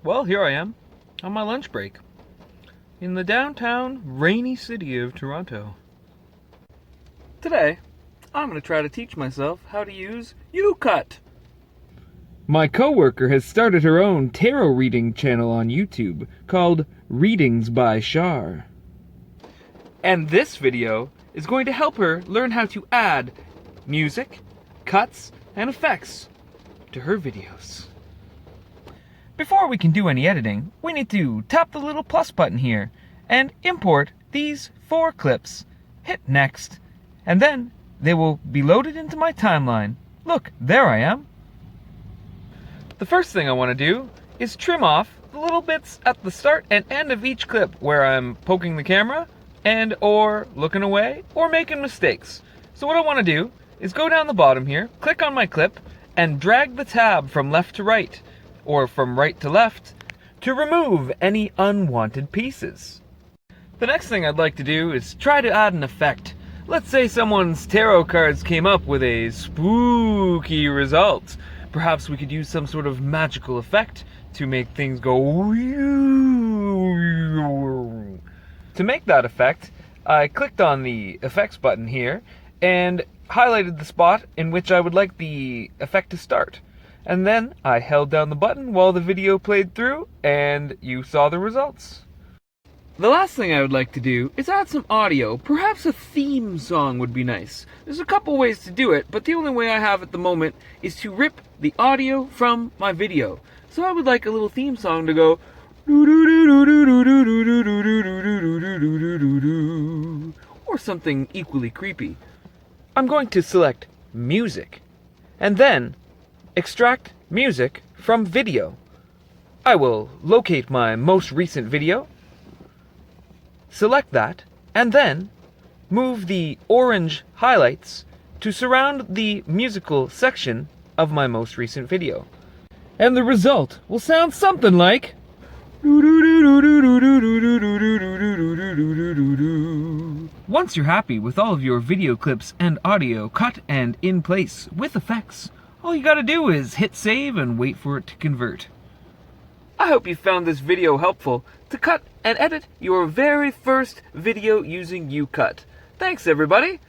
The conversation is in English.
Well, here I am, on my lunch break, in the downtown, rainy city of Toronto. Today, I'm going to try to teach myself how to use YouCut. My coworker has started her own tarot reading channel on YouTube called Readings by Shar. And this video is going to help her learn how to add music, cuts, and effects to her videos. Before we can do any editing, we need to tap the little plus button here and import these 4 clips. Hit next, and then they will be loaded into my timeline. Look, there I am. The first thing I want to do is trim off the little bits at the start and end of each clip where I'm poking the camera and or looking away or making mistakes. So what I want to do is go down the bottom here, click on my clip, and drag the tab from left to right, or from right to left, to remove any unwanted pieces. The next thing I'd like to do is try to add an effect. Let's say someone's tarot cards came up with a spooky result. Perhaps we could use some sort of magical effect to make things go. To make that effect, I clicked on the effects button here and highlighted the spot in which I would like the effect to start. And then I held down the button while the video played through, and you saw the results. The last thing I would like to do is add some audio. Perhaps a theme song would be nice. There's a couple ways to do it, but the only way I have at the moment is to rip the audio from my video. So I would like a little theme song to go or something equally creepy. I'm going to select music and then extract music from video. I will locate my most recent video, select that, and then move the orange highlights to surround the musical section of my most recent video. And the result will sound something like... Once you're happy with all of your video clips and audio cut and in place with effects, all you gotta do is hit save and wait for it to convert. I hope you found this video helpful to cut and edit your very first video using YouCut. Thanks everybody!